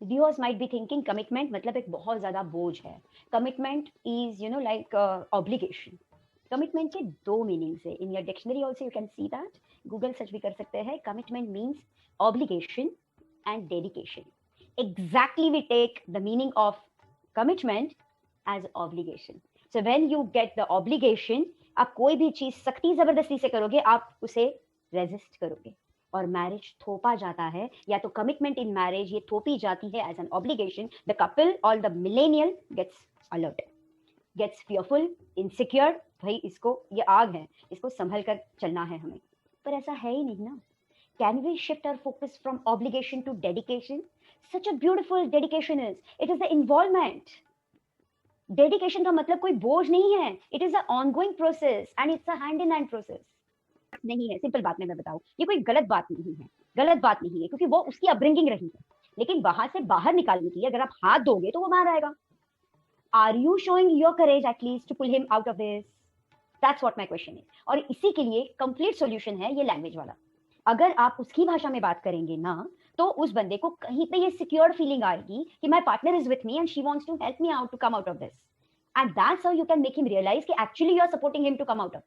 viewers might be thinking commitment मतलब एक बहुत ज्यादा बोझ है. Commitment is like obligation. Commitment के दो meanings है. In your dictionary also you can see that. Google search भी कर सकते हैं. Commitment means obligation and dedication. Exactly we take the meaning of commitment as obligation. So when you get the obligation, आप कोई भी चीज सख्ती जबरदस्ती से करोगे, आप उसे रेजिस्ट करोगे. और मैरिज थोपा जाता है, या तो कमिटमेंट इन मैरिज ये थोपी जाती है as an obligation. The couple और the millennial gets alert, gets fearful, insecure. भाई इसको, ये आग है, इसको संभल कर चलना है हमें. पर ऐसा है ही नहीं ना. Can we shift our focus from obligation to dedication? Such a beautiful dedication is, it is the involvement. Dedication का मतलब कोई बोझ नहीं है. It is a ongoing process and it's a hand in hand process. नहीं है, simple बात में मैं बताऊं, ये कोई गलत बात नहीं है. गलत बात नहीं है क्योंकि वो उसकी अपब्रिंगिंग रही है. लेकिन वहां से बाहर निकालने के लिए अगर आप हाथ दोगे तो वो बाहर आएगा. Are you showing your courage at least to pull him out of this? That's what my question is. और इसी के लिए कंप्लीट सॉल्यूशन है ये लैंग्वेज वाला. अगर आप उसकी भाषा में बात करेंगे ना, तो उस बंदे को कहीं पे ये सिक्योर फीलिंग आएगी कि my partner is with me and she wants to help me out to come out of this. And that's how you can make him realise कि actually you are supporting him to come out of.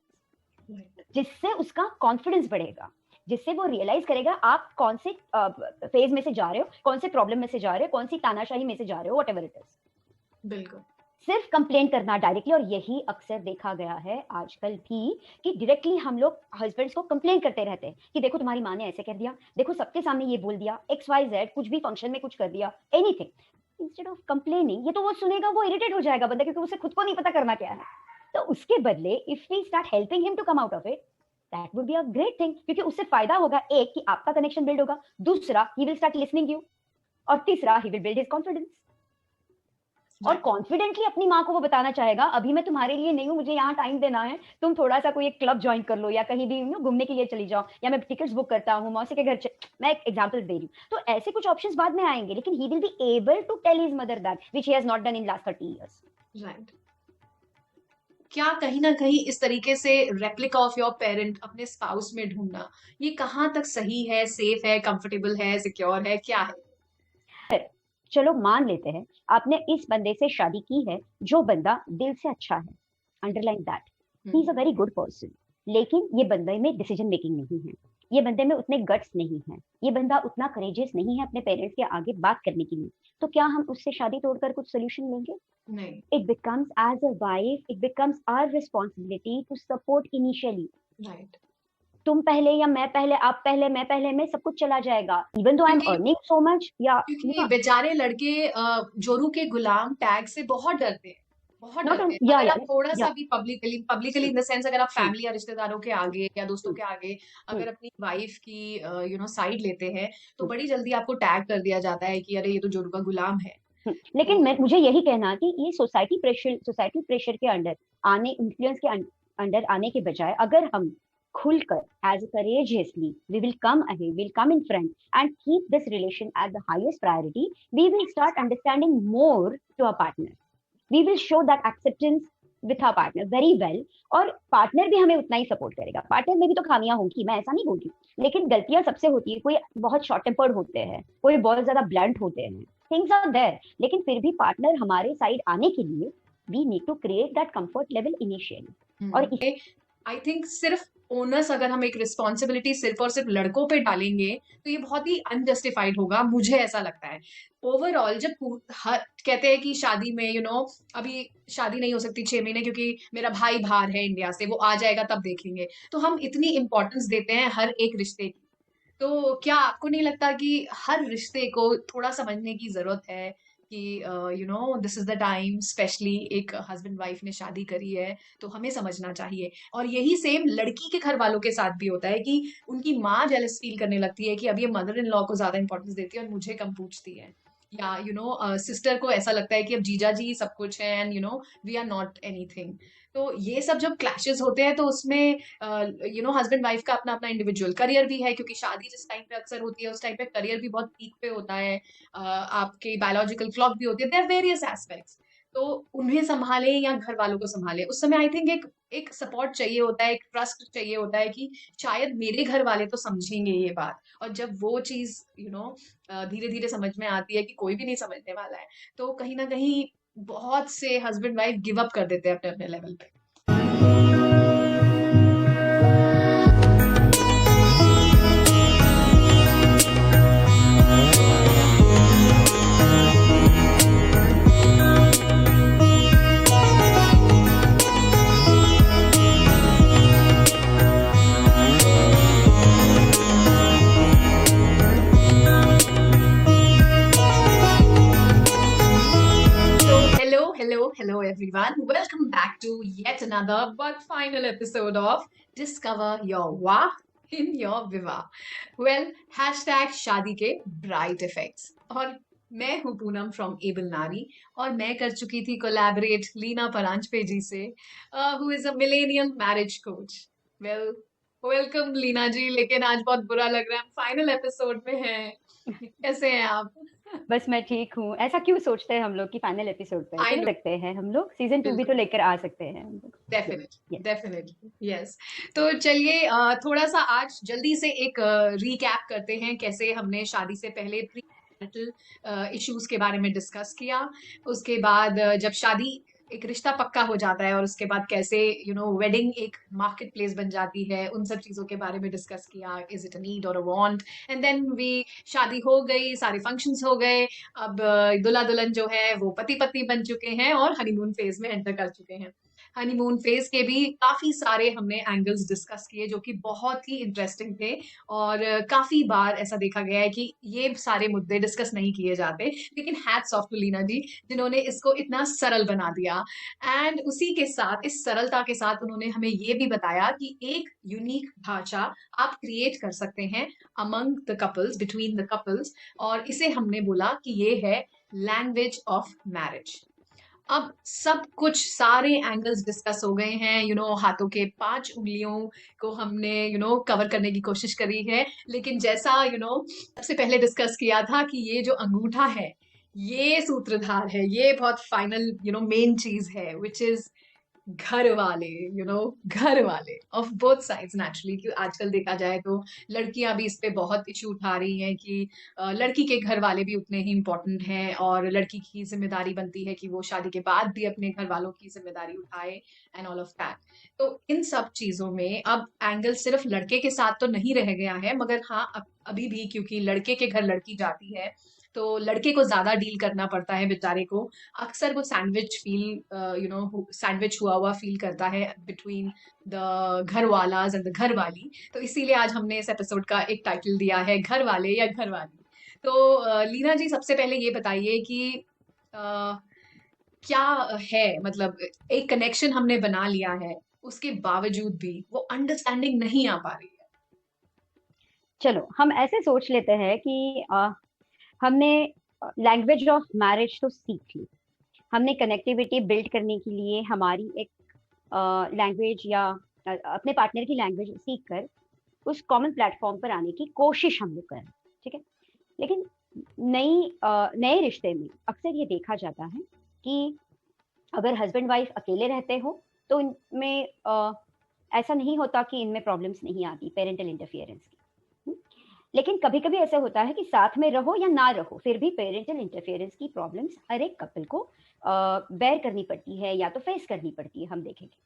जिससे उसका confidence बढ़ेगा, जिससे वो realise करेगा आप कौन से फेज में से जा रहे हो, कौन से प्रॉब्लम में से जा रहे हो, कौन सी तानाशाही में से जा रहे हो, व्हाटएवर इट इज. बिल्कुल. सिर्फ कंप्लेन करना डायरेक्टली, और यही अक्सर देखा गया है आजकल भी कि डायरेक्टली हम लोग हस्बैंड्स को कंप्लेन करते रहते हैं कि देखो तुम्हारी माँ ने ऐसे कर दिया, देखो सबके सामने ये बोल दिया, एक्स वाई जेड, कुछ भी फंक्शन में कुछ कर दिया, एनीथिंग. इंस्टेड ऑफ कंप्लेनिंग, ये तो वो सुनेगा, वो इरिटेट हो जाएगा बंदा, क्योंकि उसे खुद को नहीं पता करना क्या है. तो उसके बदले if we start helping him to come out of it, that would be a great thing. क्योंकि उससे फायदा होगा, एक कि आपका कनेक्शन बिल्ड होगा, दूसरा he will start listening you, और तीसरा he will build his confidence. और कॉन्फिडेंटली अपनी माँ को वो बताना चाहेगा, अभी मैं तुम्हारे लिए नहीं हूँ, मुझे यहाँ टाइम देना है, तुम थोड़ा सा कोई एक क्लब ज्वाइन कर लो, या कहीं भी घूमने के लिए चली जाओ, या मैं टिकट्स बुक करता हूँ मौसी के घर. मैं एक एग्जांपल दे रही हूँ. तो ऐसे कुछ ऑप्शंस बाद में आएंगे, लेकिन he will be able to tell his mother that which he has not done in last 30 years. Right. क्या कहीं ना कहीं इस तरीके से रेप्लिका ऑफ योर पेरेंट अपने स्पाउस में ढूंढना, ये कहाँ तक सही है, सेफ है, कंफर्टेबल है, सिक्योर है, क्या है? चलो मान लेते हैं आपने इस बंदे से शादी की है, जो बंदा दिल से अच्छा है, underline that he is a very good person. लेकिन ये बंदे में डिसीजन मेकिंग नहीं है, ये बंदे में उतने गट्स नहीं है, ये बंदा उतना करेजियस नहीं है अपने पेरेंट्स के आगे बात करने के लिए. तो क्या हम उससे शादी तोड़कर कुछ सोल्यूशन लेंगे? नहीं. It becomes as a wife, it becomes our responsibility to support initially. Right. तुम पहले या मैं पहले, आप पहले मैं पहले में सब कुछ चला जाएगा, इवन दो आई एम क्योंकि अर्निंग सो मच. या क्योंकि बेचारे लड़के जोरू के गुलाम टैग से बहुत डरते हैं, बहुत नॉट डरते हैं. या अगर या आप थोड़ा सा या भी पब्लिकली इन द सेंस, अगर आप फैमिली या रिश्तेदारों के आगे या दोस्तों के आगे हम्म, अगर अपनी वाइफ की साइड लेते हैं, तो हम्म, बड़ी जल्दी आपको टैग कर दिया जाता है कि अरे ये तो जोरू का गुलाम है. लेकिन तो मैं मुझे यही कहना कि ये सोसाइटी प्रेशर के अंडर आने, इन्फ्लुएंस के अंडर आने के बजाय, अगर हम खुलकर as courageously we will come ahead, we'll come in front and keep this relation at the highest priority, we will start understanding more to our partner, we will show that acceptance with our partner very well. और partner भी हमें उतना ही support करेगा. Partner में भी तो खामियां होंगी, मैं ऐसा नहीं बोल रही, लेकिन गलतियां सबसे होती है. कोई बहुत शॉर्ट टेम्पर्ड होते हैं, कोई बहुत ज्यादा ब्लंट होते हैं, थिंग्स आर देयर. लेकिन फिर भी पार्टनर हमारे साइड आने के लिए we need to create that comfort level initially. और आई थिंक सिर्फ ओनर्स अगर हम एक रिस्पॉन्सिबिलिटी सिर्फ और सिर्फ लड़कों पे डालेंगे, तो ये बहुत ही अनजस्टिफाइड होगा, मुझे ऐसा लगता है. ओवरऑल जब हर कहते हैं कि शादी में अभी शादी नहीं हो सकती 6 महीने क्योंकि मेरा भाई बाहर है इंडिया से, वो आ जाएगा तब देखेंगे, तो हम इतनी इंपॉर्टेंस देते हैं हर एक रिश्ते की. तो क्या आपको नहीं लगता कि हर रिश्ते को थोड़ा समझने की जरूरत है कि this is the time, specially एक हस्बैंड वाइफ ने शादी करी है तो हमें समझना चाहिए. और यही सेम लड़की के घर वालों के साथ भी होता है कि उनकी माँ जेलस फील करने लगती है कि अब ये मदर इन लॉ को ज्यादा इंपॉर्टेंस देती है और मुझे कम पूछती है. या सिस्टर को ऐसा लगता है कि अब जीजा जी सब कुछ है and we are not anything. तो ये सब जब क्लैशेस होते हैं तो उसमें हस्बैंड वाइफ का अपना अपना इंडिविजुअल करियर भी है, क्योंकि शादी जिस टाइम पे अक्सर होती है उस टाइम पे करियर भी बहुत पीक पे होता है. आपके बायोलॉजिकल क्लॉक भी होती है, देयर वेरियस एस्पेक्ट्स. तो उन्हें संभाले या घर वालों को संभाले, उस समय आई थिंक एक एक सपोर्ट चाहिए होता है, एक ट्रस्ट चाहिए होता है कि शायद मेरे घर वाले तो समझेंगे ये बात। और जब वो चीज धीरे धीरे समझ में आती है कि कोई भी नहीं समझने वाला है, तो कहीं ना कहीं बहुत से हस्बैंड वाइफ गिव अप कर देते हैं अपने अपने लेवल पे। Hello, everyone. Welcome back to yet another but final episode of Discover Your Wah in Your Viva. Well, hashtag शादी के bright effects. और मैं हूँ पूनम फ्रॉम एबल नारी, और मैं कर चुकी थी कोलैबोरेट लीना परांजपे जी से, who is a millennial marriage coach. Well, welcome Leena ji. लेकिन आज बहुत बुरा लग रहा है, फाइनल एपिसोड में हैं। कैसे हैं आप? बस मैं ठीक हूँ। ऐसा क्यों सोचते हैं हम लोग कि फाइनल एपिसोड पे आई चल नो, सकते हैं, हम लोग सीजन 2 भी तो बिल्कुल, लेकर आ सकते हैं हम लोग। Definitely yes. Definitely yes. तो चलिए थोड़ा सा आज जल्दी से एक रीकैप करते हैं, कैसे हमने शादी से पहले प्री इश्यूज के बारे में डिस्कस किया। उसके बाद जब शादी एक रिश्ता पक्का हो जाता है, और उसके बाद कैसे वेडिंग एक मार्केट प्लेस बन जाती है, उन सब चीजों के बारे में डिस्कस किया। Is it a need or a want? And then we, शादी हो गई, सारे फंक्शंस हो गए, अब दुल्हा दुल्हन जो है वो पति पत्नी बन चुके हैं और हनीमून फेज में एंटर कर चुके हैं। हनीमून फेज के भी काफी सारे हमने एंगल्स डिस्कस किए, जो कि बहुत ही इंटरेस्टिंग थे। और काफी बार ऐसा देखा गया है कि ये सारे मुद्दे डिस्कस नहीं किए जाते, लेकिन हैट्स ऑफ टू लीना जी, जिन्होंने इसको इतना सरल बना दिया। एंड उसी के साथ, इस सरलता के साथ, उन्होंने हमें ये भी बताया कि एक यूनिक भाषा आप क्रिएट कर सकते हैं among the couples, between the couples, और इसे हमने बोला कि ये है लैंग्वेज ऑफ मैरिज। अब सब कुछ, सारे एंगल्स डिस्कस हो गए हैं। हाथों के 5 उंगलियों को हमने कवर करने की कोशिश करी है। लेकिन जैसा सबसे पहले डिस्कस किया था कि ये जो अंगूठा है, ये सूत्रधार है, ये बहुत फाइनल मेन चीज है, विच इज घर वाले। घर वाले ऑफ बोथ साइड्स नेचुरली, कि आजकल देखा जाए तो लड़कियां भी इस पे बहुत इशू उठा रही हैं कि लड़की के घर वाले भी उतने ही इम्पोर्टेंट हैं, और लड़की की जिम्मेदारी बनती है कि वो शादी के बाद भी अपने घर वालों की जिम्मेदारी उठाए, एंड ऑल ऑफ दैट। तो इन सब चीजों में अब एंगल सिर्फ लड़के के साथ तो नहीं रह गया है, मगर हाँ, अभी भी, क्योंकि लड़के के घर लड़की जाती है, तो लड़के को ज्यादा डील करना पड़ता है बेचारे को। अक्सर वो सैंडविच फील सैंडविच हुआ हुआ फील करता है बिटवीन द घर वालाज एंड द घर वाली। तो इसीलिए आज हमने इस एपिसोड का एक टाइटल दिया है, घर वाले या घर वाली। तो लीना जी, सबसे पहले ये बताइए कि uh, क्या है, मतलब एक कनेक्शन हमने बना लिया है, उसके बावजूद भी वो अंडरस्टैंडिंग नहीं आ पा रही है। चलो हम ऐसे सोच लेते हैं कि हमने लैंग्वेज ऑफ मैरिज तो सीख ली, हमने कनेक्टिविटी बिल्ड करने के लिए हमारी एक लैंग्वेज या अपने पार्टनर की लैंग्वेज सीख कर उस कॉमन प्लेटफॉर्म पर आने की कोशिश हम लोग करें, ठीक है। लेकिन नए रिश्ते में अक्सर ये देखा जाता है कि अगर हस्बैंड वाइफ अकेले रहते हो तो इनमें ऐसा नहीं होता कि इनमें प्रॉब्लम्स नहीं आती पेरेंटल इंटरफियरेंस की। लेकिन कभी कभी ऐसा होता है कि साथ में रहो या ना रहो, फिर भी पेरेंटल इंटरफियरेंस की प्रॉब्लम्स हर एक कपल को बेयर करनी पड़ती है या तो फेस करनी पड़ती है, हम देखेंगे।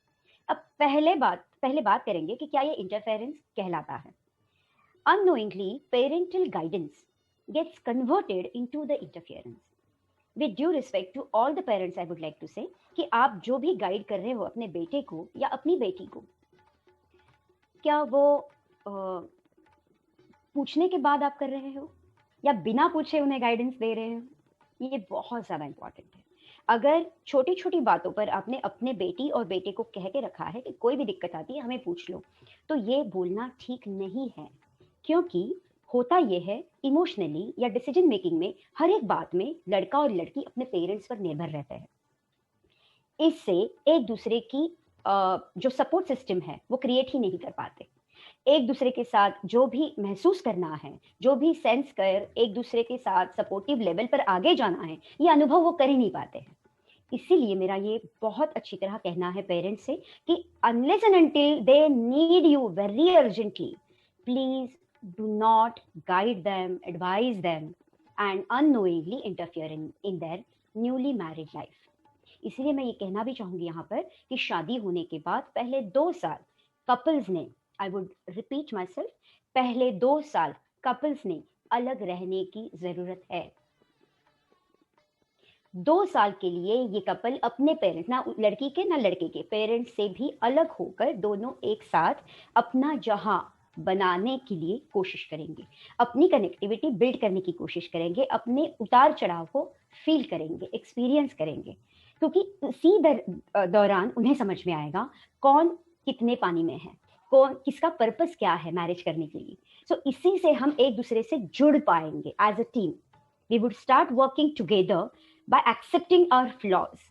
अब पहले बात करेंगे कि क्या ये इंटरफेरेंस कहलाता है। Unknowingly parental guidance gets converted into the interference. With due respect to all the parents, I would like to say कि आप जो भी गाइड कर रहे हो अपने बेटे को या अपनी बेटी को, क्या वो पूछने के बाद आप कर रहे हो या बिना पूछे उन्हें गाइडेंस दे रहे हो? ये बहुत ज्यादा इंपॉर्टेंट है। अगर छोटी छोटी बातों पर आपने अपने बेटी और बेटे को कह के रखा है कि कोई भी दिक्कत आती है हमें पूछ लो, तो ये बोलना ठीक नहीं है, क्योंकि होता ये है इमोशनली या डिसीजन मेकिंग में हर एक बात में लड़का और लड़की अपने पेरेंट्स पर निर्भर रहते हैं। इससे एक दूसरे की जो सपोर्ट सिस्टम है वो क्रिएट ही नहीं कर पाते। एक दूसरे के साथ जो भी महसूस करना है, जो भी सेंस कर एक दूसरे के साथ सपोर्टिव लेवल पर आगे जाना है, ये अनुभव वो कर ही नहीं पाते हैं। इसीलिए मेरा ये बहुत अच्छी तरह कहना है पेरेंट्स से कि unless and until they need you very urgently, please do not guide them, advise them and unknowingly interfere in their newly married life. इसलिए मैं ये कहना भी चाहूंगी यहाँ पर कि शादी होने के बाद पहले 2 साल कपल्स ने, I would repeat my self, पहले 2 साल कपल्स ने अलग रहने की जरूरत है। 2 साल के लिए ये कपल अपने पेरेंट्स, ना लड़की के ना लड़के के पेरेंट्स से भी अलग होकर दोनों एक साथ अपना जहां बनाने के लिए कोशिश करेंगे, अपनी कनेक्टिविटी बिल्ड करने की कोशिश करेंगे, अपने उतार चढ़ाव को फील करेंगे, एक्सपीरियंस करेंगे, क्योंकि इसी दौरान उन्हें समझ में आएगा कौन कितने पानी में है, कौन किसका पर्पस क्या है मैरिज करने के लिए। सो इसी से हम एक दूसरे से जुड़ पाएंगे as a team. We would start working together by accepting our flaws,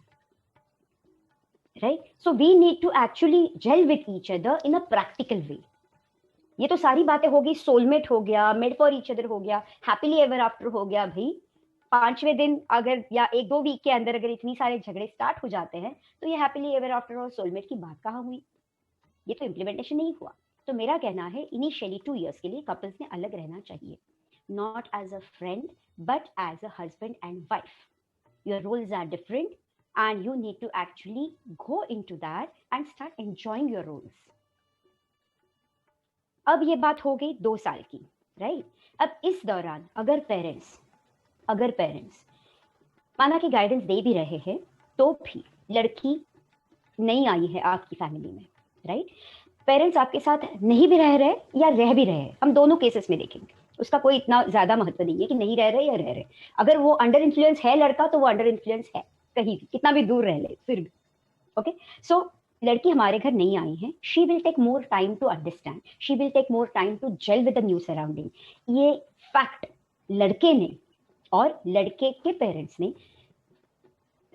right? So we need to actually gel with each other in a practical way. ये तो सारी बातें होगी, सोलमेट हो गया, मेड फॉर ईच अदर हो गया, happily ever after हो गया। भाई 5वें दिन अगर या 1-2 वीक के अंदर अगर इतनी सारे झगड़े स्टार्ट हो जाते हैं तो ये हैप्पीली एवर आफ्टर और सोलमेट की बात कहाँ हुई? ये तो इम्प्लीमेंटेशन नहीं हुआ। तो मेरा कहना है इनिशियली 2 years के लिए कपल्स ने अलग रहना चाहिए, not as a friend but as a husband and wife. Your roles are different and you need to actually go into that and start enjoying your roles. अब ये बात हो गई 2 साल की, राइट? अब इस दौरान अगर पेरेंट्स माना कि गाइडेंस दे भी रहे हैं तो भी लड़की नहीं आई है आपकी फैमिली में, राइट? पेरेंट्स आपके साथ नहीं भी रह रहे या रह भी रहे, हम दोनों केसेस में देखेंगे, उसका कोई इतना ज्यादा महत्व नहीं है कि नहीं रह रहे या रह रहे। अगर वो अंडर इन्फ्लुएंस है लड़का तो वो अंडर इन्फ्लुएंस है कहीं भी, कितना भी दूर रह ले फिर भी। ओके, सो लड़की हमारे घर नहीं आई है, she will take more time to understand, she will take more time to gel with the new surrounding. ये फैक्ट लड़के ने और लड़के के पेरेंट्स ने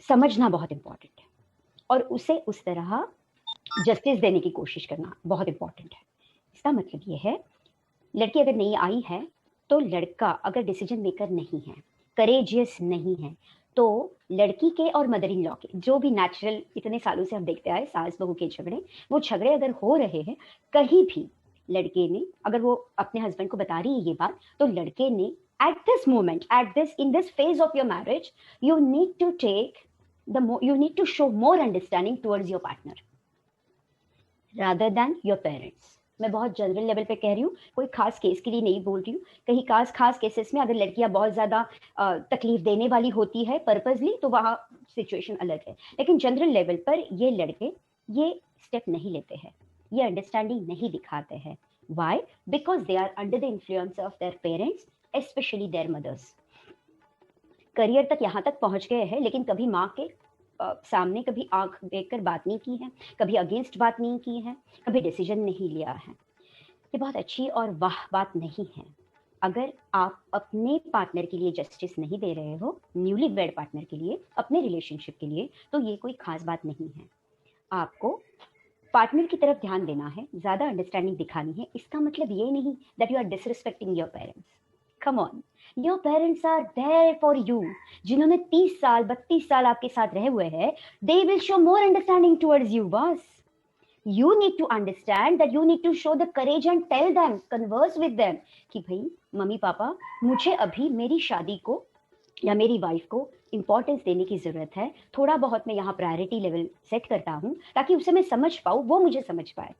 समझना बहुत इंपॉर्टेंट है और उसे उस तरह जस्टिस देने की कोशिश करना बहुत इंपॉर्टेंट है। इसका मतलब ये है लड़की अगर नहीं आई है तो लड़का अगर डिसीजन मेकर नहीं है, करेजियस नहीं है, तो लड़की के और मदर इन लॉ के जो भी नेचुरल इतने सालों से हम देखते आए सास बहू के झगड़े, वो झगड़े अगर हो रहे हैं कहीं भी, लड़के ने अगर वो अपने हस्बैंड को बता रही है ये बात, तो लड़के ने at this moment, in this phase of your marriage, you need to show more understanding towards your partner rather than your parents. मैं बहुत जनरल लेवल पे कह रही हूँ, कोई खास केस के लिए नहीं बोल रही हूँ। कहीं खास केसेस में अगर लड़कियां बहुत ज्यादा तकलीफ देने वाली होती है पर्पसली तो वहाँ सिचुएशन अलग है, लेकिन जनरल लेवल पर ये लड़के ये स्टेप नहीं लेते हैं, ये अंडरस्टैंडिंग नहीं दिखाते हैं। Why? Because they are under the influence of their parents, specially their mothers. Career तक यहाँ तक पहुंच गए हैं लेकिन कभी माँ के सामने कभी आंख देखकर बात नहीं की है, कभी अगेंस्ट बात नहीं की है, कभी डिसीजन नहीं लिया है। ये बहुत अच्छी और वाह बात नहीं है। अगर आप अपने पार्टनर के लिए जस्टिस नहीं दे रहे हो, न्यूली वेड पार्टनर के लिए, अपने रिलेशनशिप के लिए, तो ये कोई खास बात नहीं है। आपको पार्टनर की तरफ ध्यान देना है, ज्यादा अंडरस्टैंडिंग दिखानी है। इसका मतलब ये नहीं that you are disrespecting your parents. Come on, your parents are there for you. जिन्होंने 30 साल 32 साल आपके साथ रहे हुए हैं, they will show more understanding towards you. बस you need to understand that you need to show the courage and tell them, converse with them कि भाई मम्मी पापा, मुझे अभी मेरी शादी को या मेरी वाइफ को इंपॉर्टेंस देने की जरूरत है, थोड़ा बहुत मैं यहाँ प्रायोरिटी लेवल सेट करता हूँ ताकि उसे मैं समझ पाऊँ, वो मुझे समझ पाए।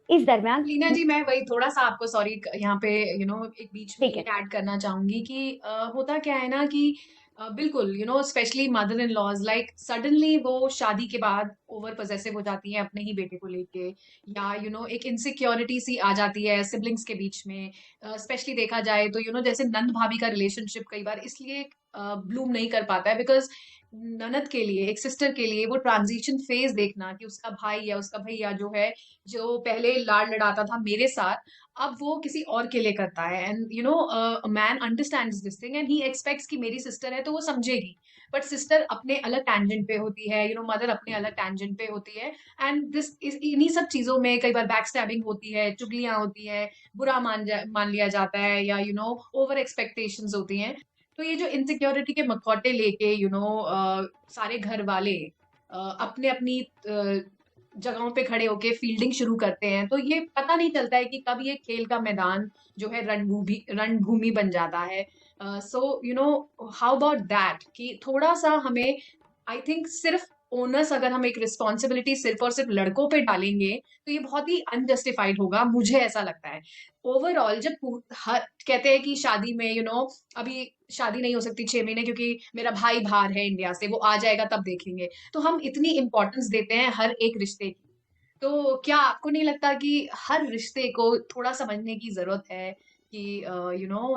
इस दरमियान लीना जी, मैं वही थोड़ा सा आपको सॉरी यहाँ पे एक बीच में ठीक है, ऐड करना चाहूंगी कि होता क्या है ना कि बिल्कुल specially mother in laws like suddenly वो शादी के बाद ओवर पजेसिव हो जाती है अपने ही बेटे को लेके, या एक इनसिक्योरिटी सी आ जाती है सिबलिंग्स के बीच में। स्पेशली देखा जाए तो जैसे नंद भाभी का रिलेशनशिप कई बार इसलिए ब्लूम नहीं कर पाता है बिकॉज ननद के लिए, एक सिस्टर के लिए वो ट्रांजिशन फेज देखना कि उसका भाई या उसका भैया जो है, जो पहले लाड़ लड़ाता था मेरे साथ, अब वो किसी और के लिए करता है। And man understands this thing and he aspects कि मेरी सिस्टर है तो वो समझेगी, बट सिस्टर अपने अलग टैंजेंट पे होती है, मदर अपने अलग टैंजेंट पे होती है। एंड इन्हीं सब चीजों में कई बार बैक स्टैबिंग होती है, चुगलियां होती है, बुरा मान लिया जाता है, या ओवर एक्सपेक्टेशंस होती हैं। तो ये जो इनसिक्योरिटी के मखौटे लेके सारे घर वाले अपने अपनी जगहों पे खड़े होके फील्डिंग शुरू करते हैं, तो ये पता नहीं चलता है कि कब ये खेल का मैदान जो है रणभूमि रणभूमि बन जाता है। सो हाउ अबाउट दैट कि थोड़ा सा हमें, आई थिंक सिर्फ ओनस अगर हम एक रिस्पॉन्सिबिलिटी सिर्फ और सिर्फ लड़कों पे डालेंगे तो ये बहुत ही अनजस्टिफाइड होगा, मुझे ऐसा लगता है। ओवरऑल जब हर कहते हैं कि शादी में अभी शादी नहीं हो सकती 6 महीने क्योंकि मेरा भाई बाहर है इंडिया से, वो आ जाएगा तब देखेंगे, तो हम इतनी इंपॉर्टेंस देते हैं हर एक रिश्ते की। तो क्या आपको नहीं लगता कि हर रिश्ते को थोड़ा समझने की जरूरत है कि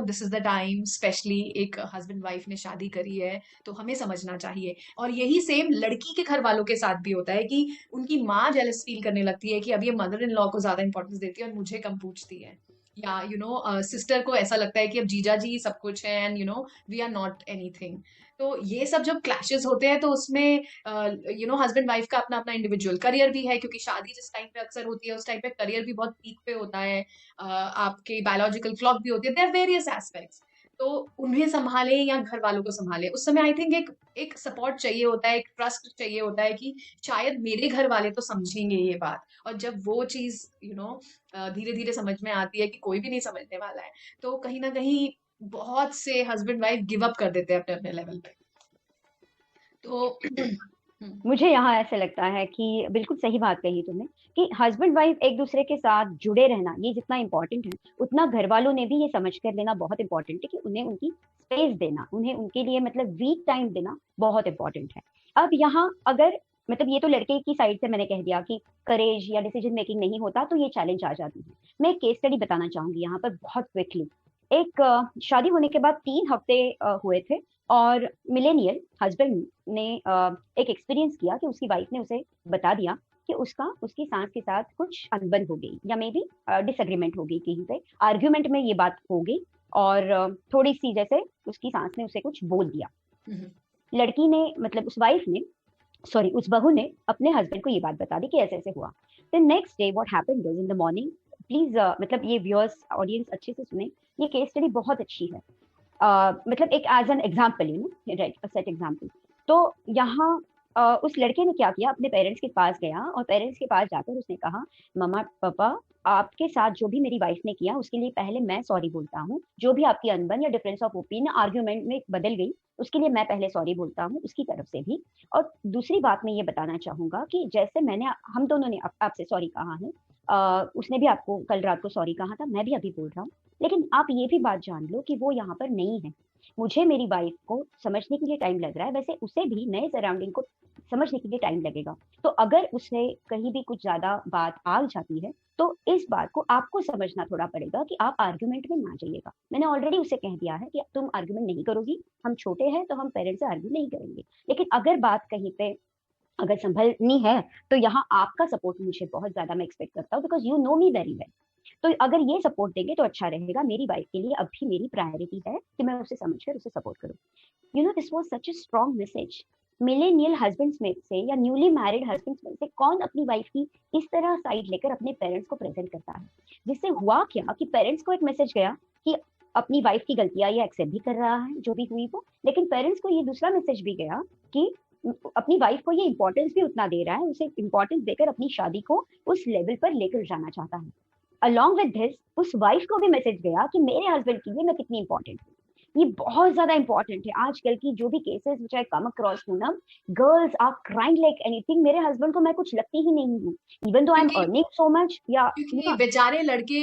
this is the time, specially एक हस्बैंड वाइफ ने शादी करी है तो हमें समझना चाहिए। और यही सेम लड़की के घर वालों के साथ भी होता है कि उनकी माँ जेलस फील करने लगती है कि अब ये मदर इन लॉ को ज्यादा इंपॉर्टेंस देती है और मुझे कम पूछती है, या सिस्टर को ऐसा लगता है कि अब जीजा जी सब कुछ है and we are not anything. तो ये सब जब क्लैशेस होते हैं तो उसमें हस्बैंड वाइफ का अपना अपना इंडिविजुअल करियर भी है, क्योंकि शादी जिस टाइम पे अक्सर होती है उस टाइम पे करियर भी बहुत पीक पे होता है, आपके बायोलॉजिकल क्लॉक भी होती है, देयर वेरियस एस्पेक्ट्स। तो उन्हें संभाले या घर वालों को संभाले, उस समय आई थिंक एक एक सपोर्ट चाहिए होता है, एक ट्रस्ट चाहिए होता है कि शायद मेरे घर वाले तो समझेंगे ये बात। और जब वो चीज धीरे धीरे समझ में आती है कि कोई भी नहीं समझने वाला है, तो कहीं ना कहीं बहुत से हस्बैंड वाइफ गिव अप कर देते हैं अपने अपने लेवल पे। तो मुझे यहाँ ऐसे लगता है कि बिल्कुल सही बात कही तुमने कि हस्बैंड वाइफ एक दूसरे के साथ जुड़े रहना ये जितना इम्पोर्टेंट है, उतना घर वालों ने भी ये समझ कर लेना बहुत इंपॉर्टेंट है कि उन्हें उनकी स्पेस देना, उन्हें उनके लिए मतलब वीक टाइम देना बहुत इंपॉर्टेंट है। अब यहाँ अगर मतलब ये तो लड़के की साइड से मैंने कह दिया कि करेज या डिसीजन मेकिंग नहीं होता तो ये चैलेंज आ जाती है। मैं एक केस स्टडी बताना चाहूंगी यहाँ पर बहुत क्विकली। एक शादी होने के बाद 3 हफ्ते हुए थे और मिलेनियल हस्बैंड ने एक एक्सपीरियंस किया कि उसकी वाइफ ने उसे बता दिया कि उसकी सास के साथ कुछ अनबन हो गई या मे बी डिसएग्रीमेंट हो गई, कहीं पे आर्ग्यूमेंट में ये बात हो गई और थोड़ी सी जैसे उसकी सास ने उसे कुछ बोल दिया। लड़की ने मतलब उस वाइफ ने सॉरी उस बहू ने अपने हस्बैंड को ये बात बता दी कि ऐसे ऐसे हुआ। The next day what happened is in the morning, please मतलब ये व्यूअर्स ऑडियंस अच्छे से सुने, ये केस स्टडी बहुत अच्छी है। मतलब एक as an example right a set example. तो यहाँ उस लड़के ने क्या किया, अपने पेरेंट्स के पास गया और पेरेंट्स के पास जाकर उसने कहा मम्मा पापा आपके साथ जो भी मेरी वाइफ ने किया उसके लिए पहले मैं सॉरी बोलता हूँ, जो भी आपकी अनबन या डिफरेंस ऑफ ओपिनियन आर्ग्यूमेंट में बदल गई उसके लिए मैं पहले सॉरी बोलता हूँ उसकी तरफ से भी। और दूसरी बात मैं ये बताना चाहूंगा कि जैसे मैंने हम दोनों ने आपसे सॉरी कहा है, उसने भी आपको कल रात को सॉरी कहा था, मैं भी अभी बोल रहा हूँ, लेकिन आप ये भी बात जान लो कि वो यहाँ पर नहीं है। मुझे मेरी वाइफ को समझने के लिए टाइम लग रहा है, वैसे उसे भी नए सराउंडिंग को समझने के लिए टाइम लगेगा। तो अगर उसे कहीं भी कुछ ज्यादा बात आ जाती है तो इस बात को आपको समझना थोड़ा पड़ेगा कि आप आर्ग्यूमेंट में ना जाइएगा। मैंने ऑलरेडी उसे कह दिया है कि तुम आर्ग्यूमेंट नहीं करोगी, हम छोटे हैं तो हम पेरेंट्स से आर्ग्यू नहीं करेंगे, लेकिन अगर बात कहीं पे अगर संभलनी है तो यहाँ आपका सपोर्ट मुझे बहुत ज्यादा मैं एक्सपेक्ट करता हूँ, because you know me very well. तो अगर ये सपोर्ट देंगे तो अच्छा रहेगा, मेरी वाइफ के लिए अभी मेरी प्रायोरिटी है कि मैं उसे समझकर उसे सपोर्ट करूँ। You know this was such a strong message. Millennial husbands में से या न्यूली मैरिड हस्बैंड्स में से कौन अपनी वाइफ की इस तरह साइड लेकर अपने पेरेंट्स को प्रेजेंट करता है? जिससे हुआ क्या कि पेरेंट्स को एक मैसेज गया कि अपनी वाइफ की गलतियां ये एक्सेप्ट भी कर रहा है जो भी हुई वो, लेकिन पेरेंट्स को ये दूसरा मैसेज भी गया कि अपनी वाइफ को ये इंपॉर्टेंस भी उतना दे रहा है, उसे इंपॉर्टेंस देकर अपनी शादी को उस लेवल पर लेकर जाना चाहता है। अलॉन्ग विद दिस उस वाइफ को भी मैसेज गया कि मेरे हस्बैंड के लिए मैं कितनी इंपॉर्टेंट हूँ। ये बहुत ज्यादा इंपॉर्टेंट है। आजकल की जो भी cases which I come across Poonam, girls are crying like anything, मेरे हस्बैंड को मैं कुछ लगती ही नहीं हूँ, इवन दो आई एम क्योंकि अर्निंग सो मच या क्योंकि बेचारे लड़के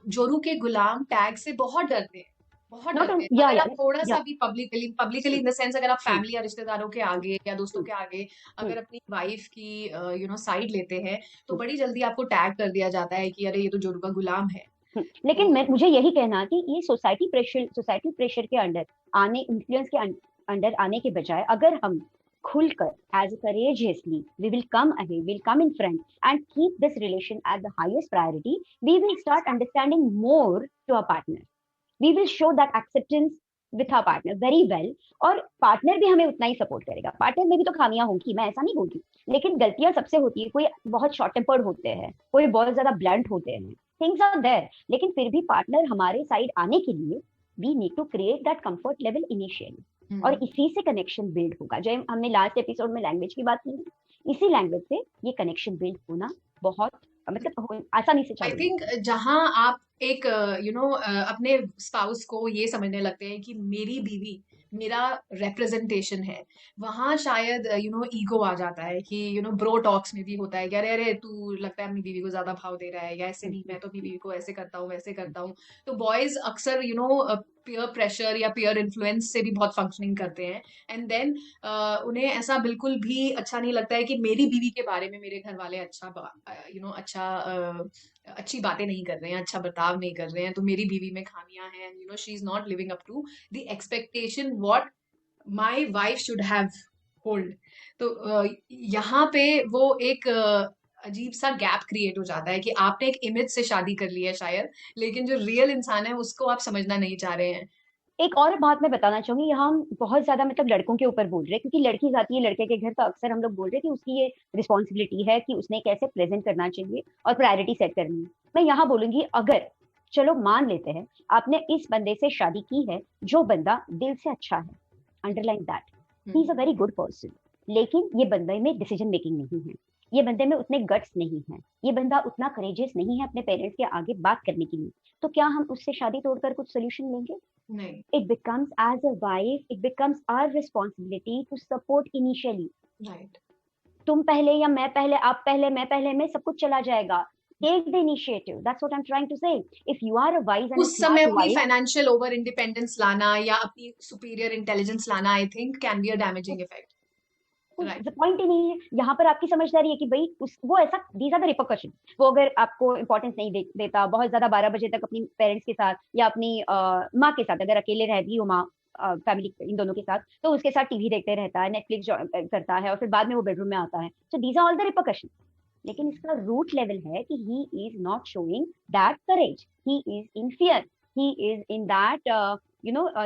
जोरू के गुलाम टैग से बहुत डरते हैं, बहुत नॉट डरते हैं। या अगर या आप थोड़ा या सा भी पब्लिकली इन द सेंस, अगर आप हम्म, फैमिली या रिश्तेदारों के आगे या दोस्तों हम्म, के आगे हम्म, अगर अपनी वाइफ की साइड लेते हैं तो हम्म, बड़ी जल्दी आपको टैग कर दिया जाता है कि अरे ये तो जोरू का गुलाम है। लेकिन तो मुझे यही कहना कि ये सोसाइटी प्रेशर के अंडर आने, इन्फ्लुएंस के अंडर आने के बजाय अगर हम खुलकर as courageously we will come ahead, we'll come in front and keep this relation at the highest priority, we will start understanding more to our partner, we will show that acceptance with our partner very well। और partner भी हमें उतना ही support करेगा। Partner में भी तो खामियां होंगी, मैं ऐसा नहीं बोलती, लेकिन गलतियां सबसे होती है, कोई बहुत शॉर्ट टेम्पर्ड होते हैं, कोई बहुत ज्यादा ब्लंट होते हैं, थिंग्स आर देयर, लेकिन फिर भी पार्टनर हमारे साइड आने के लिए we need to create that comfort level initially, और इसी से कनेक्शन बिल्ड होगा। जो हमने लास्ट एपिसोड में लैंग्वेज की बात की, इसी लैंग्वेज से ये कनेक्शन बिल्ड होना बहुत मतलब आसानी से आई चालू थिंक होगा। जहां आप एक अपने स्पाउस को ये समझने लगते हैं कि मेरी बीवी मेरा रिप्रेजेंटेशन है, वहां शायद ईगो आ जाता है कि ब्रो टॉक्स में भी होता है कि अरे अरे तू लगता है अपनी बीवी को ज्यादा भाव दे रहा है, या ऐसे नहीं, मैं तो अपनी बीवी को ऐसे करता हूँ वैसे करता हूँ। तो बॉयज अक्सर पीयर प्रेशर या पीयर इन्फ्लुएंस से भी बहुत फंक्शनिंग करते हैं, एंड देन उन्हें ऐसा बिल्कुल भी अच्छा नहीं लगता है कि मेरी बीवी के बारे में मेरे घर वाले अच्छी बातें नहीं कर रहे हैं, अच्छा बर्ताव नहीं कर रहे हैं, तो मेरी बीवी में खामियां हैं, she is not living up to the expectation what my wife should have hold. तो यहाँ पे वो एक अजीब सा गैप क्रिएट हो जाता है कि आपने एक इमेज से शादी कर ली है शायद, लेकिन जो रियल इंसान है उसको आप समझना नहीं चाह रहे हैं। एक और बात मैं बताना चाहूंगी, यहाँ हम बहुत ज्यादा मतलब लड़कों के ऊपर बोल रहे हैं, क्योंकि लड़की जाती है लड़के के घर तो अक्सर हम लोग बोल रहे हैं कि उसकी ये रिस्पॉन्सिबिलिटी है कि उसने कैसे प्रेजेंट करना चाहिए और प्रायोरिटी सेट करनी है। मैं यहाँ बोलूंगी, अगर चलो मान लेते हैं आपने इस बंदे से शादी की है, जो बंदा दिल से अच्छा है, underline that he is a very good person, लेकिन ये बंदे में डिसीजन मेकिंग नहीं है, ये बंदे में उतने गट्स नहीं है, ये बंदा उतना करेजियस नहीं है अपने पेरेंट्स के आगे बात करने के लिए, तो क्या हम उससे शादी तोड़कर कुछ सोल्यूशन लेंगे? नहीं। It becomes, as a wife, it becomes our responsibility to support initially. Right. तुम पहले या मैं पहले, आप पहले मैं पहले में सब कुछ चला जाएगा। Take the initiative. That's what I'm trying to say. If you are a wise and a उस समय smart अपनी wife, फाइनेंशियल ओवर इंडिपेंडेंस लाना या अपनी सुपीरियर इंटेलिजेंस लाना I think can be a damaging effect. Right. Point ही नहीं है। यहाँ पर आपकी समझदारी है कि भाई वो ऐसा, दीज आर द रिपरकशन। वो अगर आपको इंपॉर्टेंस नहीं देता, बहुत ज्यादा 12 बजे तक अपनी पेरेंट्स के साथ या अपनी माँ के साथ, अगर अकेले रहती हो माँ फैमिली इन दोनों के साथ, तो उसके साथ टीवी देखते रहता है, नेटफ्लिक्स करता है, और फिर बाद में वो बेडरूम में आता है, so these are all the repercussion. लेकिन इसका रूट लेवल है कि he is not showing that courage, he is in fear, he is in that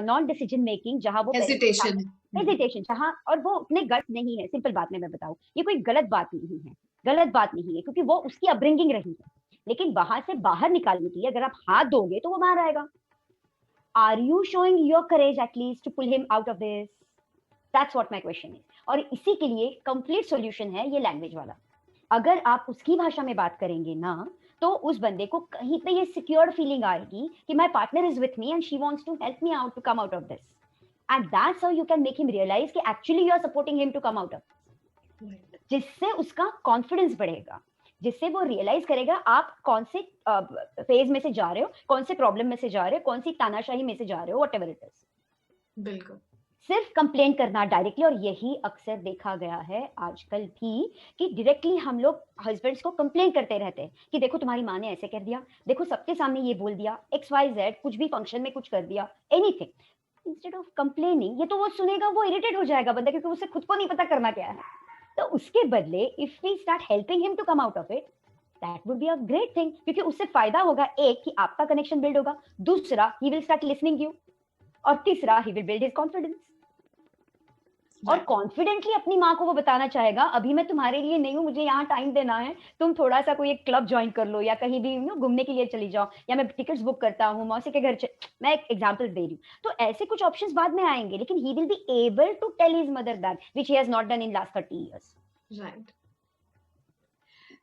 non decision making, जहां वो पेरेंट्स के हेजिटेशन। सामने हेजिटेशन, जहां, और वो उतने गट नहीं है। सिंपल बात में मैं बताऊं, ये कोई गलत बात नहीं है, गलत बात नहीं है, क्योंकि वो उसकी अपब्रिंगिंग रही है, लेकिन वहां से बाहर निकालने के लिए अगर आप हाथ दोगे तो वो बाहर आएगा। Are you showing your courage at least to pull him out of this? That's what my question is. और इसी के लिए कंप्लीट सॉल्यूशन है ये लैंग्वेज वाला। अगर आप उसकी भाषा में बात करेंगे ना, तो उस बंदे को कहीं पे ये सिक्योर्ड फीलिंग आएगी कि my partner is with me and she wants to help me out to come out of this, and that's how you can make him realise कि actually you are supporting him to come out of, जिससे उसका confidence बढ़ेगा, जिससे वो realise करेगा आप कौन से फेज में से जा रहे हो, कौन से प्रॉब्लम में से जा रहे हो, कौन सी तानाशाही में से जा रहे हो, व्हाटएवर इट इज। बिल्कुल। सिर्फ कंप्लेन करना डायरेक्टली, और यही अक्सर देखा गया है आजकल भी कि डायरेक्टली हम लोग हस्बैंड्स को कंप्लेन करते रहते हैं कि देखो तुम्हारी माँ ने ऐसे कर दिया, देखो सबके सामने ये बोल दिया, एक्स वाई जेड, कुछ भी फंक्शन में कुछ कर दिया, एनीथिंग। इंस्टेड ऑफ कंप्लेनिंग, ये तो वो सुनेगा, वो इरिटेट हो जाएगा बंदा, क्योंकि उसे खुद को नहीं पता करना क्या है। तो उसके बदले if we start helping him to come out of it, that would be a great thing, क्योंकि उससे फायदा होगा, एक कि आपका कनेक्शन बिल्ड होगा, दूसरा he will start listening you, और तीसरा he will build his confidence, और कॉन्फिडेंटली अपनी माँ को वो बताना चाहेगा अभी मैं तुम्हारे लिए नहीं हूँ, मुझे यहाँ टाइम देना है, तुम थोड़ा सा कोई एक क्लब ज्वाइन कर लो, या कहीं भी घूमने के लिए चली जाओ, या मैं टिकट्स बुक करता हूँ मौसी के घर मैं एक एग्जांपल दे रही हूँ। तो ऐसे कुछ ऑप्शंस बाद में आएंगे, लेकिन he will be able to tell his mother that which he has not done in last 30 years. Right.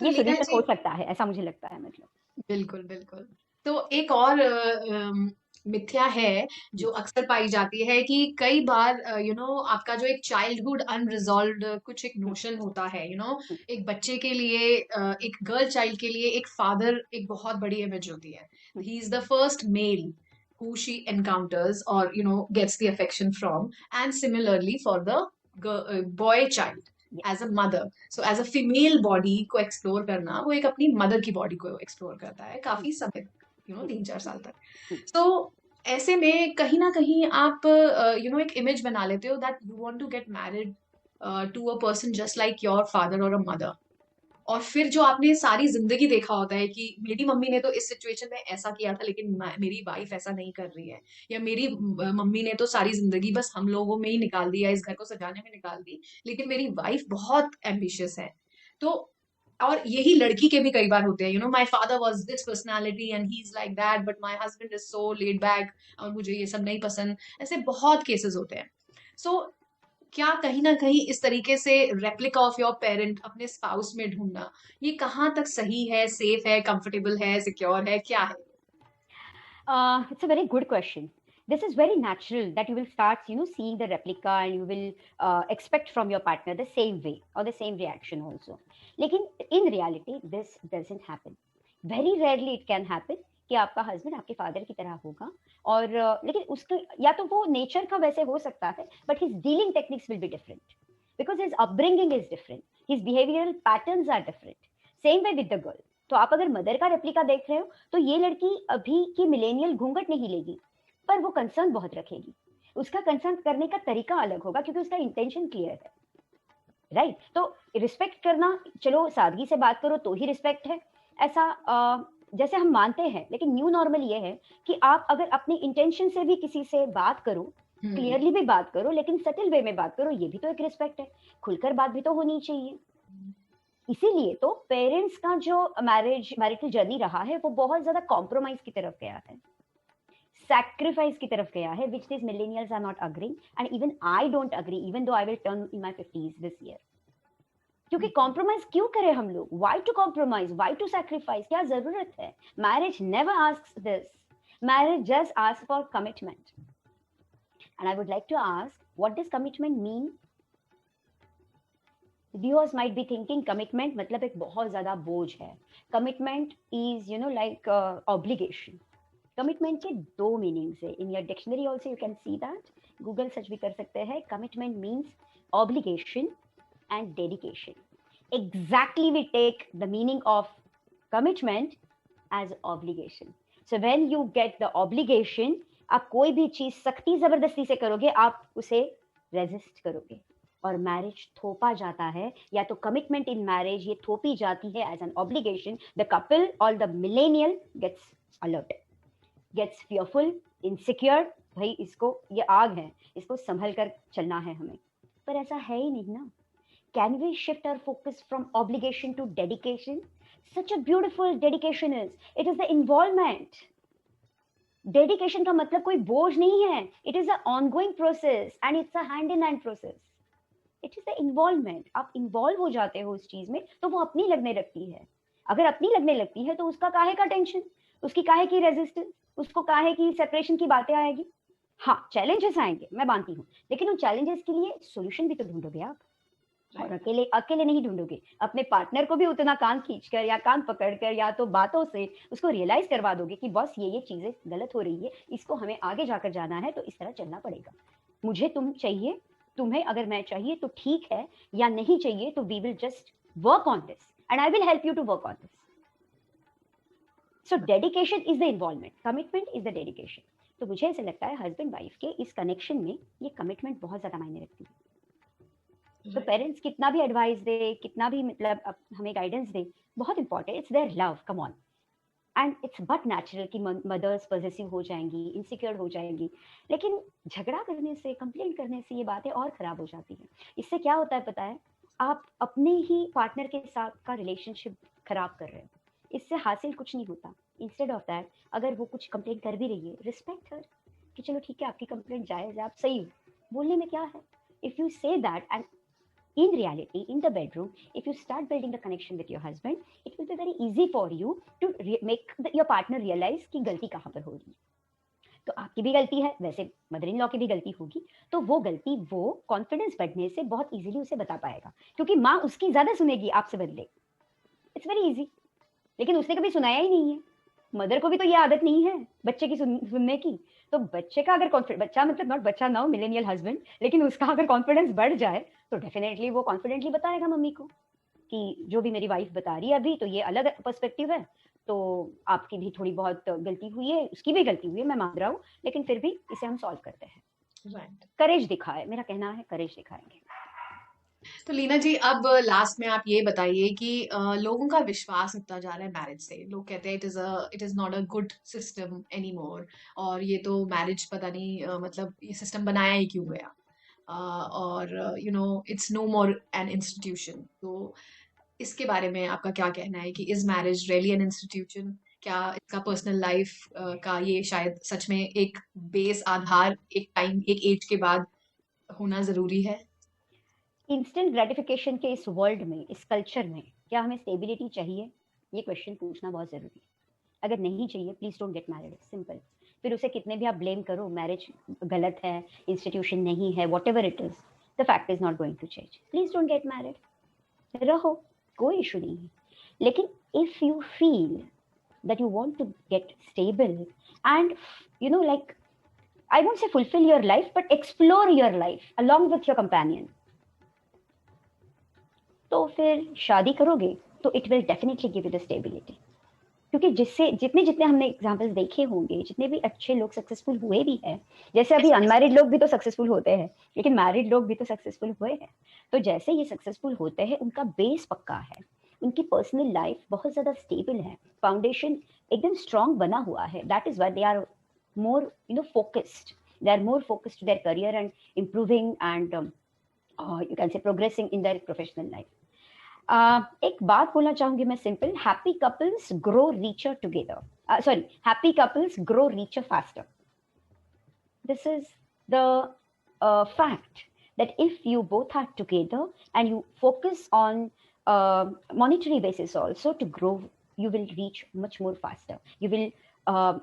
तो ये लीना सोल्यूशन जी, हो सकता है, ऐसा मुझे लगता है, मतलब। बिल्कुल बिल्कुल। तो एक और मिथ्या है जो अक्सर पाई जाती है कि कई बार आपका जो एक चाइल्डहुड अनरिजॉल्व्ड कुछ एक नोशन होता है, एक बच्चे के लिए, एक गर्ल चाइल्ड के लिए एक फादर एक बहुत बड़ी इमेज होती है। He is the first male who she encounters or gets the affection from, and similarly for the boy child as a mother. So as a female body को explore करना, वो एक अपनी मदर की बॉडी को explore करता है काफी समय तक, 3-4 साल तक। तो ऐसे में कहीं ना कहीं आप एक इमेज बना लेते हो that you want to get married to a person just like your father or a mother. और फिर जो आपने सारी जिंदगी देखा होता है कि मेरी मम्मी ने तो इस सिचुएशन में ऐसा किया था, लेकिन मेरी वाइफ ऐसा नहीं कर रही है, या मेरी मम्मी ने तो सारी जिंदगी बस हम लोगों में ही निकाल दिया, इस घर को सजाने में निकाल दी, लेकिन मेरी वाइफ बहुत एम्बिशियस है। तो और यही लड़की के भी कई बार होते हैं, my father was this personality and he is like that, but my husband is so laid back और मुझे ये सब नहीं पसंद। ऐसे बहुत केसेस होते हैं। सो क्या कहीं ना कहीं इस तरीके से रेप्लिका ऑफ योर पेरेंट अपने स्पाउस में ढूंढना, ये कहाँ तक सही है, सेफ है, कंफर्टेबल है, सिक्योर है, क्या है? It's a very good question. This is very natural that you will start, seeing the replica and you will expect from your partner the same way or the same reaction also. लेकिन in reality, this doesn't happen. Very rarely it can happen कि आपका husband आपके father की तरह होगा और लेकिन उसके या तो वो नेचर का वैसे हो सकता है but his dealing techniques will be different because his upbringing is different, his behavioural patterns are different. Same way with the girl. तो आप अगर मदर का रेप्लिका देख रहे हो तो ये लड़की अभी की मिलेनियल घूंघट नहीं लेगी पर वो कंसर्न बहुत रखेगी। उसका कंसर्न करने का तरीका अलग होगा क्योंकि उसका इंटेंशन क्लियर है, राइट? तो रिस्पेक्ट करना, चलो सादगी से बात करो तो ही रिस्पेक्ट है ऐसा जैसे हम मानते हैं, लेकिन न्यू नॉर्मल ये है कि आप अगर अपनी इंटेंशन से भी किसी से बात करो, क्लियरली भी बात करो, लेकिन सटल वे में बात करो, ये भी तो एक रिस्पेक्ट है। खुलकर बात भी तो होनी चाहिए। इसीलिए तो पेरेंट्स का जो मैरिटल जर्नी रहा है वो बहुत ज्यादा कॉम्प्रोमाइज की तरफ गया है, सैक्रिफाइस की तरफ गया है, which these millennials are not agreeing and even I don't agree even though I will turn in my 50s this year। क्योंकि कॉम्प्रोमाइज क्यों करें हम लोग? Why to compromise, why to sacrifice? क्या जरूरत है? Marriage never asks this, marriage just ask for commitment. And I would like to ask what does commitment mean? Viewers might be thinking commitment मतलब एक बहुत ज्यादा बोझ है। Commitment is like obligation. Commitment के दो मीनिंग्स है। In your dictionary also you can see that, Google search भी कर सकते हैं। Commitment means obligation and dedication. Exactly, we take the meaning of commitment as obligation. So when you get the obligation, आप कोई भी चीज सख्ती जबरदस्ती से करोगे, आप उसे रेजिस्ट करोगे और मैरिज थोपा जाता है, या तो कमिटमेंट इन मैरिज ये थोपी जाती है as an obligation. The couple और the millennial gets alert, gets fearful, insecure. भाई इसको, ये आग है, इसको संभल कर चलना है हमें। पर ऐसा है ही नहीं ना। Can we shift our focus from obligation to dedication? Such a beautiful dedication is. It is the involvement. Dedication का मतलब कोई बोझ नहीं है. It is an ongoing process and it's a hand in hand process. It is the involvement. आप involve हो जाते हो उस चीज में तो वो अपनी लगने लगती है। अगर अपनी लगने लगती है तो उसका काहे का टेंशन, उसकी काहे की रेजिस्टेंस, उसको काहे की सेपरेशन की बातें आएगी। हाँ, चैलेंजेस आएंगे, मैं मानती हूँ, लेकिन उन चैलेंजेस के लिए सोल्यूशन भी तो ढूंढोगे आप। और अकेले अकेले नहीं ढूंढोगे, अपने पार्टनर को भी उतना कान खींचकर या कान पकड़कर या तो बातों से उसको रियलाइज करवा दोगे कि बस ये चीजें गलत हो रही है, इसको हमें आगे जाकर जाना है, तो इस तरह चलना पड़ेगा। मुझे तुम चाहिए, तुम्हें अगर मैं चाहिए तो ठीक है, या नहीं चाहिए तो we will just work on this and I will help you to work on this. So dedication is the involvement, commitment is the dedication. तो मुझे ऐसा लगता है हस्बैंड वाइफ के इस कनेक्शन में ये कमिटमेंट बहुत ज्यादा मायने रखती है। तो पेरेंट्स कितना भी एडवाइस दे, कितना भी मतलब हमें गाइडेंस दे, बहुत important, it's their love, come on. And it's but natural कि मदर्स पॉजेसिव हो जाएंगी, इनसिक्योर हो जाएंगी, लेकिन झगड़ा करने से, कंप्लेंट करने से ये बातें और खराब हो जाती हैं। इससे क्या होता है पता है? आप अपने ही पार्टनर के साथ का रिलेशनशिप खराब कर रहे हो, इससे हासिल कुछ नहीं होता। इंस्टेड ऑफ दैट, अगर वो कुछ कंप्लेंट कर भी रही है, रिस्पेक्ट हर, कि चलो ठीक है आपकी कंप्लेंट जायज है, आप सही हो, बोलने में क्या है। If you say that and in reality, in the bedroom, if you start building the connection with your husband, it will be very easy for you to make your partner realize कि गलती कहाँ पर हो रही है। तो आपकी भी गलती है, वैसे मदर इन लॉ की भी गलती होगी, तो वो गलती वो कॉन्फिडेंस बढ़ने से बहुत इजीली उसे बता पाएगा, क्योंकि माँ उसकी ज्यादा सुनेगी आपसे बदले। It's very easy. लेकिन उसने कभी सुनाया ही नहीं है, मदर को भी तो ये आदत नहीं है बच्चे की सुनने की। तो बच्चे का अगर कॉन्फिडेंस, बच्चा मतलब नॉट बच्चा नाउ, मिलेनियल हस्बैंड, लेकिन उसका अगर कॉन्फिडेंस बढ़ जाए तो डेफिनेटली वो कॉन्फिडेंटली बताएगा मम्मी को कि जो भी मेरी वाइफ बता रही है अभी, तो ये अलग पर्सपेक्टिव है, तो आपकी भी थोड़ी बहुत गलती हुई है, उसकी भी गलती हुई है, मैं मान रहा हूँ, लेकिन फिर भी इसे हम सॉल्व करते हैं। करेज दिखाए, मेरा कहना है करेज दिखाएंगे। तो लीना जी, अब लास्ट में आप ये बताइए कि लोगों का विश्वास उठता जा रहा है मैरिज से। लोग कहते हैं it is not a good system any more, और ये तो मैरिज पता नहीं मतलब ये सिस्टम बनाया ही क्यों गया, और it's no more an institution. तो इसके बारे में आपका क्या कहना है कि is marriage really an institution? क्या इसका पर्सनल लाइफ का ये शायद सच में एक बेस आधार एक टाइम एक एज के बाद होना जरूरी है? इंस्टेंट ग्रेटिफिकेशन के इस वर्ल्ड में, इस कल्चर में, क्या हमें स्टेबिलिटी चाहिए? ये क्वेश्चन पूछना बहुत ज़रूरी है। अगर नहीं चाहिए, please don't get married, simple. फिर उसे कितने भी आप ब्लेम करो, मैरिज गलत है, इंस्टीट्यूशन नहीं है, whatever it is, the fact is not going to change. Please don't get married, रहो, कोई इशू नहीं है। लेकिन if you feel that you want to get stable and like, I won't say fulfill your life, but explore your life along with your companion, तो फिर शादी करोगे तो it will definitely give you the stability. क्योंकि जिससे जितने जितने हमने एग्जाम्पल्स देखे होंगे, जितने भी अच्छे लोग सक्सेसफुल हुए भी हैं, जैसे अभी अनमैरिड लोग भी तो सक्सेसफुल होते हैं, लेकिन मैरिड लोग भी तो सक्सेसफुल हुए हैं। तो जैसे ये सक्सेसफुल होते हैं, उनका बेस पक्का है, उनकी पर्सनल लाइफ बहुत ज्यादा स्टेबल है, फाउंडेशन एकदम स्ट्रांग बना हुआ है। That is why they are more focused, they are more focused to their career and improving and you can say progressing in their professional life. एक बात बोलना चाहूंगी मैं, simple, happy couples grow richer together, sorry, happy couples grow richer faster. This is the fact that if you both are together and you focus on monetary basis also to grow, you will reach much more faster. You will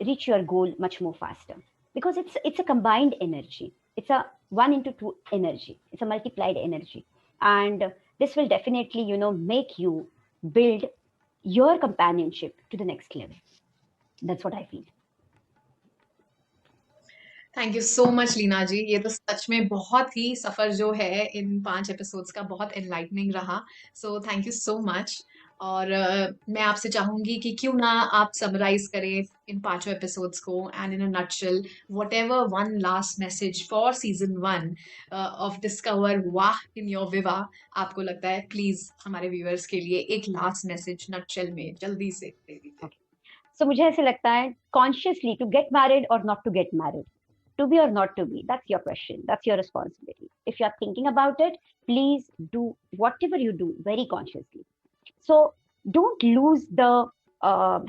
reach your goal much more faster, because it's a combined energy. It's a 1 into 2 energy. It's a multiplied energy, and this will definitely make you build your companionship to the next level. That's what I feel. Thank you so much Leena ji. ये तो सच में बहुत ही सफर जो है इन 5 episodes का बहुत enlightening रहा। So thank you so much. और मैं आपसे चाहूंगी कि क्यों ना आप समराइज करें इन 5 एपिसोड्स को and in a nutshell what ever one last message for season 1 of discover वाह इन योर विवाह आपको लगता है, प्लीज हमारे व्यूअर्स के लिए एक लास्ट मैसेज नटशेल में जल्दी से दे दीजिए। Okay. So मुझे ऐसे लगता है, consciously to get married or not to get married, to be or not to be, that's your question, that's your responsibility. If you are thinking about it, please do whatever you do very consciously. So don't lose the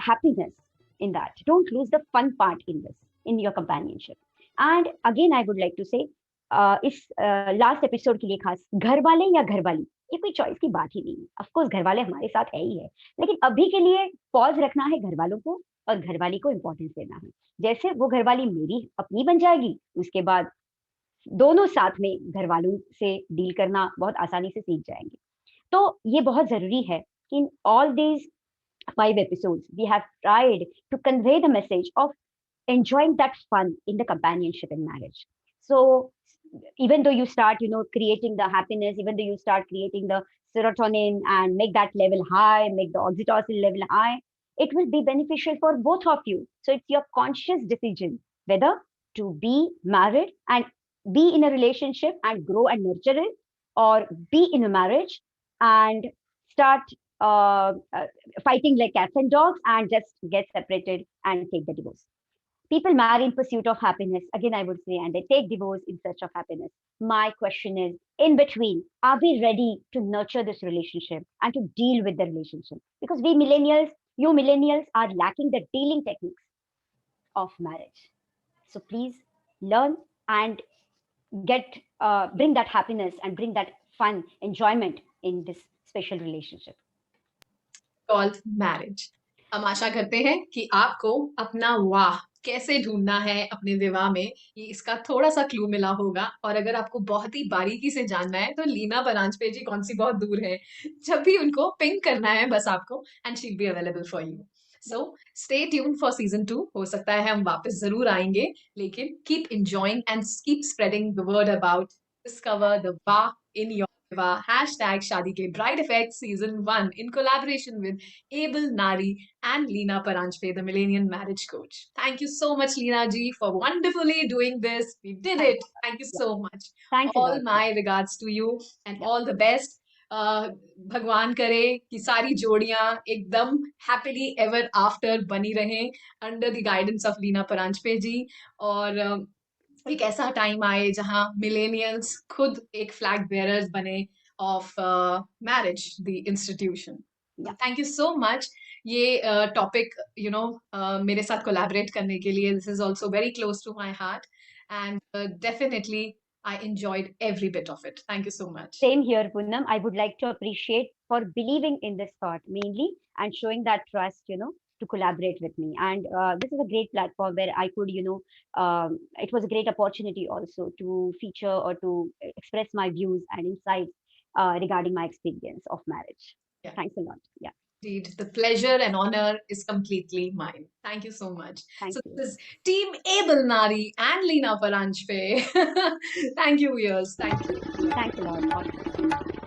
happiness in that, don't lose the fun part in this, in your companionship. And again I would like to say, इस last episode के लिए खास, घर वाले या घर वाली, ये कोई चॉइस की बात ही नहीं है। ऑफकोर्स घर वाले हमारे साथ है ही है, लेकिन अभी के लिए पॉज रखना है घर वालों को, और घर वाली को इम्पोर्टेंस देना है। जैसे वो घर वाली मेरी अपनी बन जाएगी, उसके बाद दोनों साथ में घर वालों से डील करना बहुत आसानी से सीख जाएंगे। तो ये बहुत जरूरी है कि in all these 5 episodes we have tried to convey the message of enjoying that fun in the companionship in marriage. So even though you start creating the happiness, even though you start creating the serotonin and make that level high, make the oxytocin level high, it will be beneficial for both of you. So it's your conscious decision whether to be married and be in a relationship and grow and nurture it, or be in a marriage and start fighting like cats and dogs and just get separated and take the divorce. People marry in pursuit of happiness, again I would say, and they take divorce in search of happiness. My question is, in between, are we ready to nurture this relationship and to deal with the relationship? Because we millennials, you millennials, are lacking the dealing techniques of marriage. So please learn and get bring that happiness and bring that fun enjoyment in this special relationship called marriage। हम आशा करते हैं कि आपको अपना वाह कैसे ढूंढना है अपने विवाह में, ये इसका थोड़ा सा क्लू मिला होगा। और अगर आपको बहुत ही बारीकी से जानना है तो लीना परांजपे जी कौन सी बहुत दूर है, जब भी उनको पिंक करना है बस आपको, and she will be available for you. So stay tune for season 2। हो सकता है हम वापस जरूर आएंगे, लेकिन keep enjoying and keep spreading the word about discover the वाह in your hashtag Shadi Ke Bride Effect Season 1 in collaboration with Able Nari and Leena Paranjpe, the Millennial Marriage Coach. Thank you so much, Leena ji, for wonderfully doing this. We did it. Thank you so much. thanks a All lot. my regards to you and Yeah. all the best. भगवान करे कि सारी जोड़ियां एकदम happily ever after बनी रहें under the guidance of Leena Paranjpe ji. और एक ऐसा टाइम आए जहां मिलेनियल्स खुद एक फ्लैग बेयरर्स बने of marriage, the institution. Yeah. Thank you so much. ये टॉपिक मेरे साथ कोलैबोरेट करने के लिए, this is also very close to my heart, and definitely I enjoyed every bit of it. Thank you so much. Same here, Poonam. I would like to appreciate for believing in this thought mainly and showing that trust, to collaborate with me. And this is a great platform where I could, it was a great opportunity also to feature or to express my views and insights regarding my experience of marriage. Yeah. Thanks a lot. Yeah. Indeed, the pleasure and honor is completely mine. Thank you so much. Thank So you. this is Team Able Nari and Leena Paranjpe. Thank you, viewers. Thank you. Thanks a lot. Awesome.